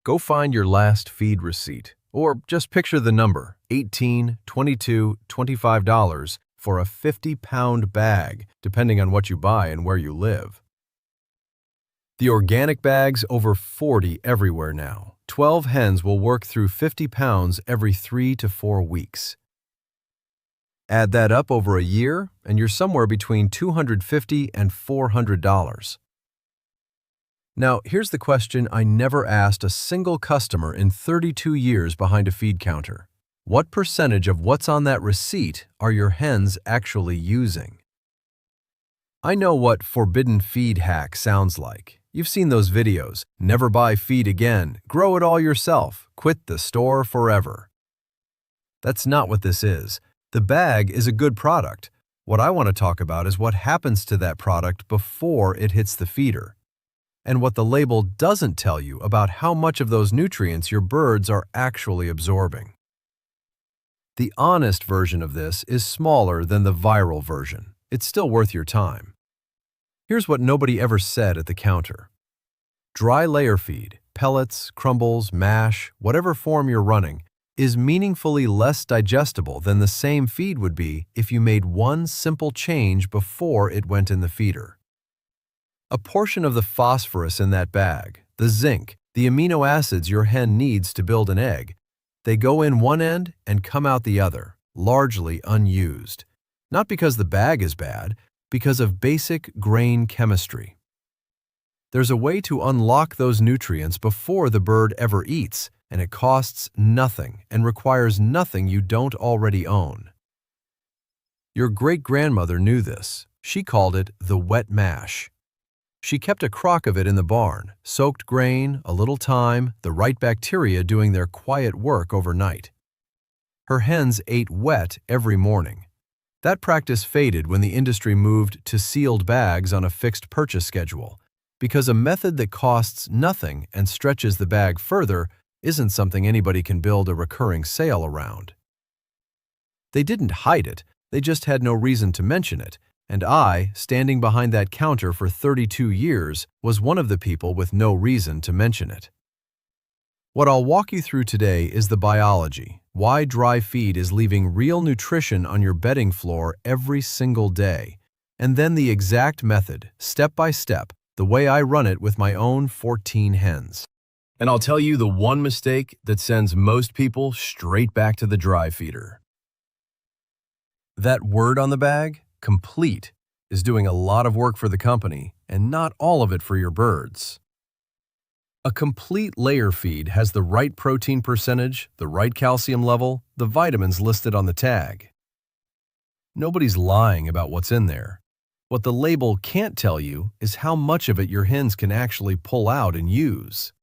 Go find your last feed receipt, or just picture the number $18, $22, $25 for a 50-pound bag, depending on what you buy and where you live. The organic bags, over 40 everywhere now. 12 hens will work through 50 pounds every 3 to 4 weeks. Add that up over a year, and you're somewhere between $250 and $400. Now, here's the question I never asked a single customer in 32 years behind a feed counter. What percentage of what's on that receipt are your hens actually using? I know what forbidden feed hack sounds like. You've seen those videos. Never buy feed again. Grow it all yourself. Quit the store forever. That's not what this is. The bag is a good product. What I want to talk about is what happens to that product before it hits the feeder, and what the label doesn't tell you about how much of those nutrients your birds are actually absorbing. The honest version of this is smaller than the viral version. It's still worth your time. Here's what nobody ever said at the counter. Dry layer feed, pellets, crumbles, mash, whatever form you're running, is meaningfully less digestible than the same feed would be if you made one simple change before it went in the feeder. A portion of the phosphorus in that bag, the zinc, the amino acids your hen needs to build an egg, they go in one end and come out the other, largely unused. Not because the bag is bad, because of basic grain chemistry. There's a way to unlock those nutrients before the bird ever eats, and it costs nothing and requires nothing you don't already own. Your great-grandmother knew this. She called it the wet mash. She kept a crock of it in the barn, soaked grain, a little thyme, the right bacteria doing their quiet work overnight. Her hens ate wet every morning. That practice faded when the industry moved to sealed bags on a fixed purchase schedule, because a method that costs nothing and stretches the bag further isn't something anybody can build a recurring sale around. They didn't hide it, they just had no reason to mention it, and I, standing behind that counter for 32 years, was one of the people with no reason to mention it. What I'll walk you through today is the biology, why dry feed is leaving real nutrition on your bedding floor every single day, and then the exact method, step by step, the way I run it with my own 14 hens. And I'll tell you the one mistake that sends most people straight back to the dry feeder. That word on the bag, complete, is doing a lot of work for the company and not all of it for your birds. A complete layer feed has the right protein percentage, the right calcium level, the vitamins listed on the tag. Nobody's lying about what's in there. What the label can't tell you is how much of it your hens can actually pull out and use.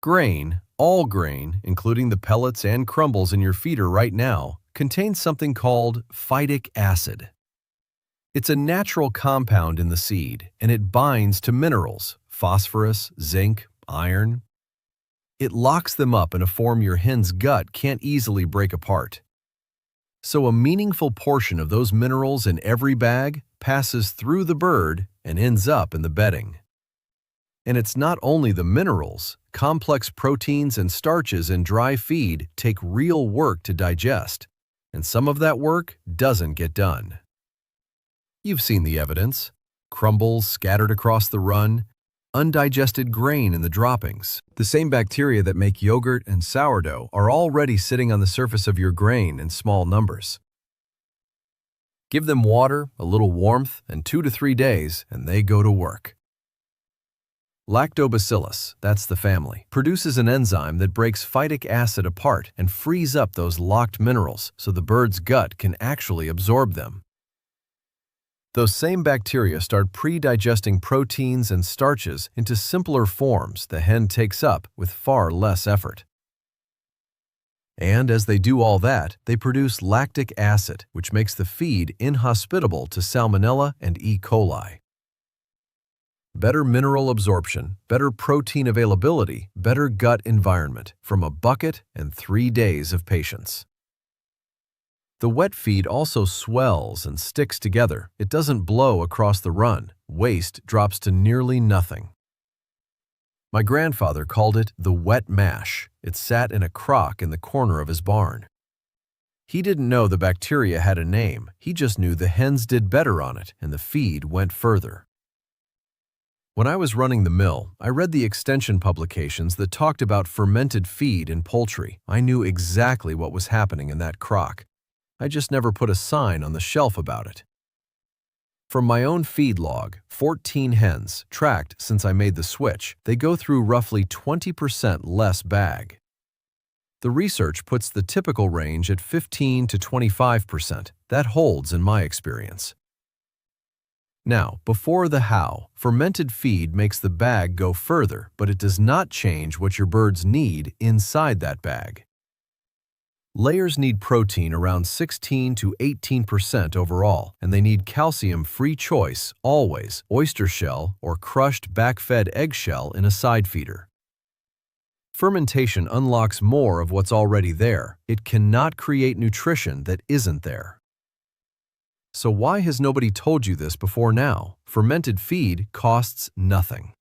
Grain, all grain, including the pellets and crumbles in your feeder right now, contains something called phytic acid. It's a natural compound in the seed, and it binds to minerals, phosphorus, zinc, iron. It locks them up in a form your hen's gut can't easily break apart. So a meaningful portion of those minerals in every bag passes through the bird and ends up in the bedding. And it's not only the minerals, complex proteins and starches in dry feed take real work to digest, and some of that work doesn't get done. You've seen the evidence: crumbles scattered across the run, undigested grain in the droppings. The same bacteria that make yogurt and sourdough are already sitting on the surface of your grain in small numbers. Give them water, a little warmth, and 2 to 3 days, and they go to work. Lactobacillus, that's the family, produces an enzyme that breaks phytic acid apart and frees up those locked minerals so the bird's gut can actually absorb them. Those same bacteria start pre-digesting proteins and starches into simpler forms the hen takes up with far less effort. And as they do all that, they produce lactic acid, which makes the feed inhospitable to Salmonella and E. coli. Better mineral absorption, better protein availability, better gut environment from a bucket and 3 days of patience. The wet feed also swells and sticks together. It doesn't blow across the run. Waste drops to nearly nothing. My grandfather called it the wet mash. It sat in a crock in the corner of his barn. He didn't know the bacteria had a name. He just knew the hens did better on it and the feed went further. When I was running the mill, I read the extension publications that talked about fermented feed in poultry. I knew exactly what was happening in that crock. I just never put a sign on the shelf about it. From my own feed log, 14 hens, tracked since I made the switch, they go through roughly 20% less bag. The research puts the typical range at 15 to 25%. That holds in my experience. Now, before the how, fermented feed makes the bag go further, but it does not change what your birds need inside that bag. Layers need protein around 16 to 18% overall, and they need calcium-free choice, always, oyster shell or crushed back-fed eggshell in a side feeder. Fermentation unlocks more of what's already there. It cannot create nutrition that isn't there. So why has nobody told you this before now? Fermented feed costs nothing.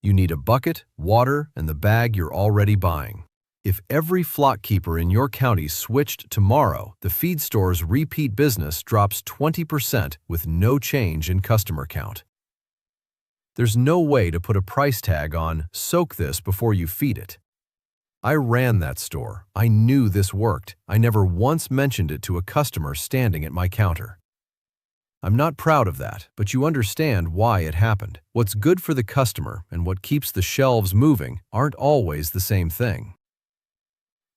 You need a bucket, water, and the bag you're already buying. If every flock keeper in your county switched tomorrow, the feed store's repeat business drops 20% with no change in customer count. There's no way to put a price tag on "soak this before you feed it." I ran that store. I knew this worked. I never once mentioned it to a customer standing at my counter. I'm not proud of that, but you understand why it happened. What's good for the customer and what keeps the shelves moving aren't always the same thing.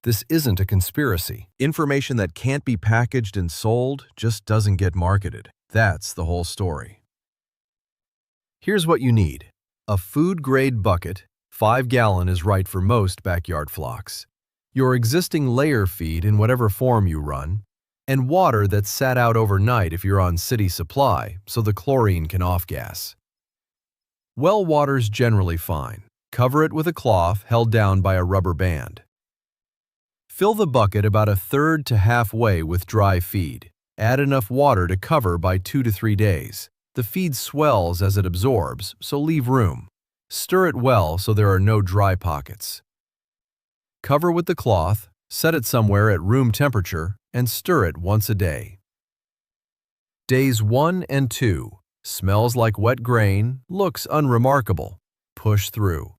This isn't a conspiracy. Information that can't be packaged and sold just doesn't get marketed. That's the whole story. Here's what you need. A food-grade bucket, 5-gallon is right for most backyard flocks. Your existing layer feed in whatever form you run, and water that's sat out overnight if you're on city supply so the chlorine can off-gas. Well water's generally fine. Cover it with a cloth held down by a rubber band. Fill the bucket about a third to halfway with dry feed. Add enough water to cover by 2 to 3 days. The feed swells as it absorbs, so leave room. Stir it well so there are no dry pockets. Cover with the cloth, set it somewhere at room temperature, and stir it once a day. Days 1 and 2. Smells like wet grain, looks unremarkable. Push through.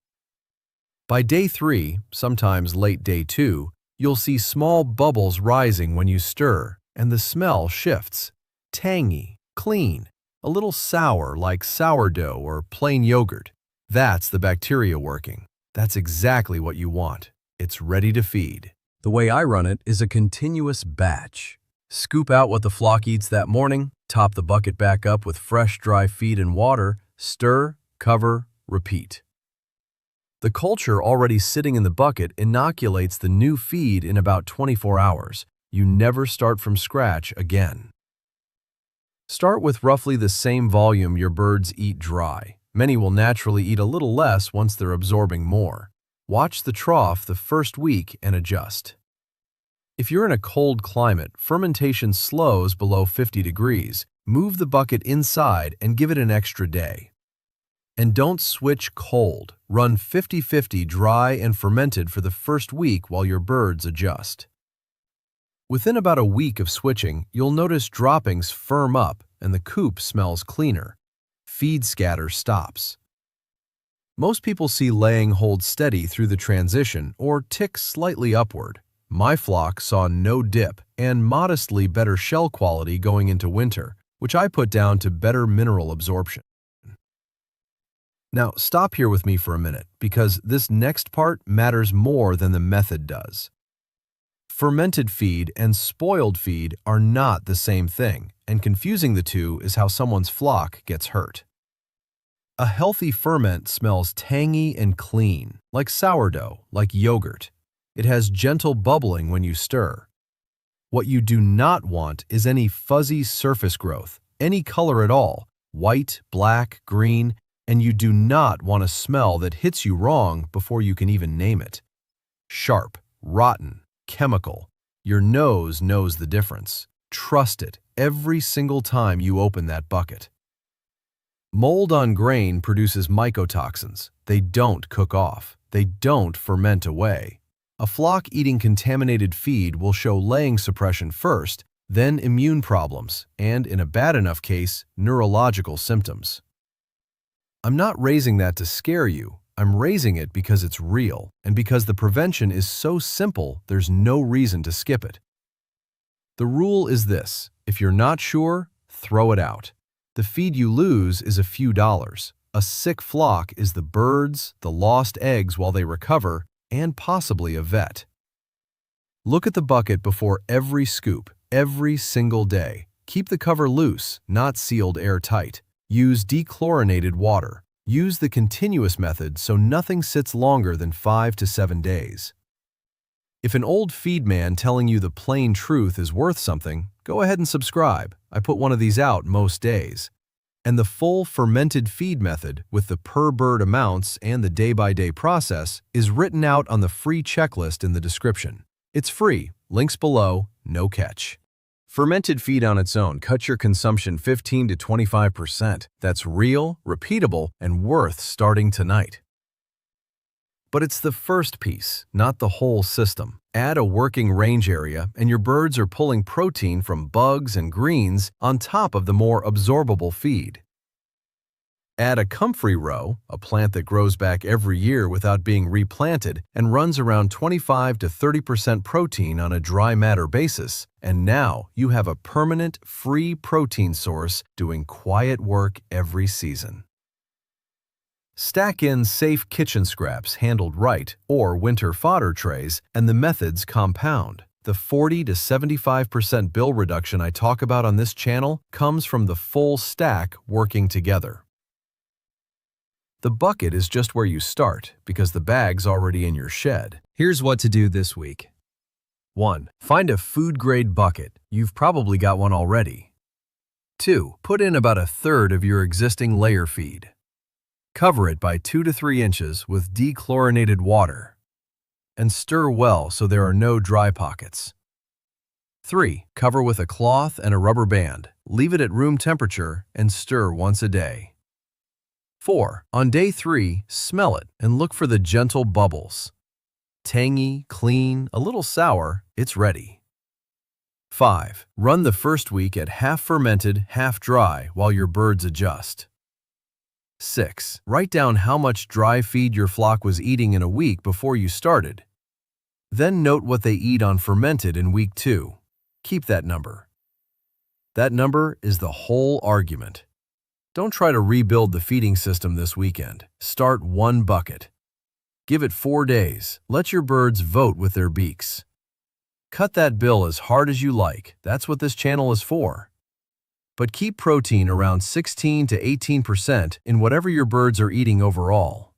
By day 3, sometimes late day 2, you'll see small bubbles rising when you stir, and the smell shifts. Tangy, clean, a little sour like sourdough or plain yogurt. That's the bacteria working. That's exactly what you want. It's ready to feed. The way I run it is a continuous batch. Scoop out what the flock eats that morning, top the bucket back up with fresh dry feed and water, stir, cover, repeat. The culture already sitting in the bucket inoculates the new feed in about 24 hours. You never start from scratch again. Start with roughly the same volume your birds eat dry. Many will naturally eat a little less once they're absorbing more. Watch the trough the first week and adjust. If you're in a cold climate, fermentation slows below 50 degrees. Move the bucket inside and give it an extra day. And don't switch cold. Run 50-50 dry and fermented for the first week while your birds adjust. Within about a week of switching, you'll notice droppings firm up and the coop smells cleaner. Feed scatter stops. Most people see laying hold steady through the transition or tick slightly upward. My flock saw no dip and modestly better shell quality going into winter, which I put down to better mineral absorption. Now, stop here with me for a minute, because this next part matters more than the method does. Fermented feed and spoiled feed are not the same thing, and confusing the two is how someone's flock gets hurt. A healthy ferment smells tangy and clean, like sourdough, like yogurt. It has gentle bubbling when you stir. What you do not want is any fuzzy surface growth, any color at all, white, black, green, and you do not want a smell that hits you wrong before you can even name it. Sharp, rotten, chemical. Your nose knows the difference. Trust it every single time you open that bucket. Mold on grain produces mycotoxins. They don't cook off. They don't ferment away. A flock eating contaminated feed will show laying suppression first, then immune problems, and in a bad enough case, neurological symptoms. I'm not raising that to scare you. I'm raising it because it's real, and because the prevention is so simple, there's no reason to skip it. The rule is this: if you're not sure, throw it out. The feed you lose is a few dollars. A sick flock is the birds, the lost eggs while they recover, and possibly a vet. Look at the bucket before every scoop, every single day. Keep the cover loose, not sealed airtight. Use dechlorinated water. Use the continuous method so nothing sits longer than 5 to 7 days. If an old feed man telling you the plain truth is worth something, go ahead and subscribe. I put one of these out most days. And the full fermented feed method with the per bird amounts and the day-by-day process is written out on the free checklist in the description. It's free, links below, no catch. Fermented feed on its own cuts your consumption 15 to 25%. That's real, repeatable, and worth starting tonight. But it's the first piece, not the whole system. Add a working range area and your birds are pulling protein from bugs and greens on top of the more absorbable feed. Add a comfrey row, a plant that grows back every year without being replanted and runs around 25 to 30% protein on a dry matter basis, and now you have a permanent, free protein source doing quiet work every season. Stack in safe kitchen scraps handled right or winter fodder trays, and the methods compound. The 40 to 75% bill reduction I talk about on this channel comes from the full stack working together. The bucket is just where you start because the bag's already in your shed. Here's what to do this week. 1. Find a food-grade bucket. You've probably got one already. 2. Put in about a third of your existing layer feed. Cover it by 2 to 3 inches with dechlorinated water. And stir well so there are no dry pockets. 3. Cover with a cloth and a rubber band. Leave it at room temperature and stir once a day. 4. On day 3, smell it and look for the gentle bubbles. Tangy, clean, a little sour, it's ready. 5. Run the first week at half fermented, half dry while your birds adjust. 6. Write down how much dry feed your flock was eating in a week before you started. Then note what they eat on fermented in week 2. Keep that number. That number is the whole argument. Don't try to rebuild the feeding system this weekend. Start one bucket. Give it 4 days. Let your birds vote with their beaks. Cut that bill as hard as you like. That's what this channel is for. But keep protein around 16 to 18% in whatever your birds are eating overall.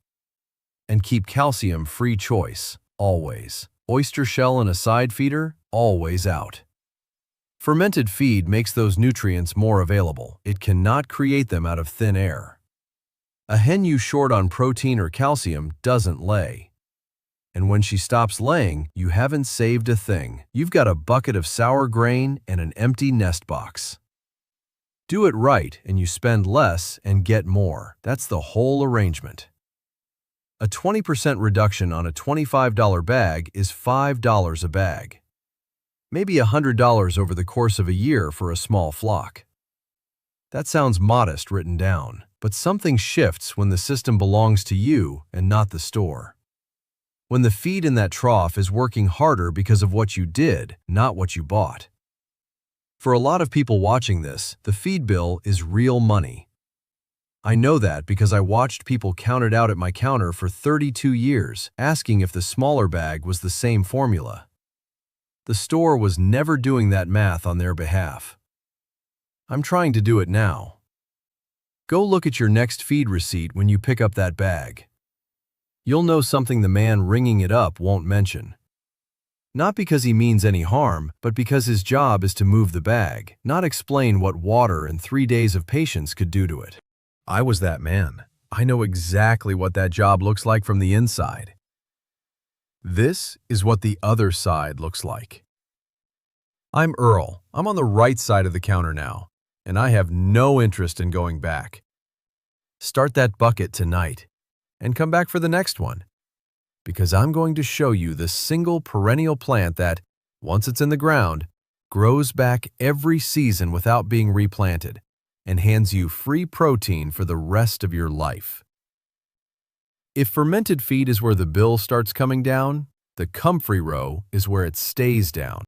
And keep calcium free choice, always. Oyster shell and a side feeder, always out. Fermented feed makes those nutrients more available. It cannot create them out of thin air. A hen you short on protein or calcium doesn't lay. And when she stops laying, you haven't saved a thing. You've got a bucket of sour grain and an empty nest box. Do it right and you spend less and get more. That's the whole arrangement. A 20% reduction on a $25 bag is $5 a bag. Maybe $100 over the course of a year for a small flock. That sounds modest written down, but something shifts when the system belongs to you and not the store. When the feed in that trough is working harder because of what you did, not what you bought. For a lot of people watching this, the feed bill is real money. I know that because I watched people count it out at my counter for 32 years, asking if the smaller bag was the same formula. The store was never doing that math on their behalf. I'm trying to do it now. Go look at your next feed receipt when you pick up that bag. You'll know something the man ringing it up won't mention. Not because he means any harm, but because his job is to move the bag, not explain what water and 3 days of patience could do to it. I was that man. I know exactly what that job looks like from the inside. This is what the other side looks like. I'm Earl. I'm on the right side of the counter now, and I have no interest in going back. Start that bucket tonight and come back for the next one, because I'm going to show you the single perennial plant that, once it's in the ground, grows back every season without being replanted and hands you free protein for the rest of your life. If fermented feed is where the bill starts coming down, the comfrey row is where it stays down.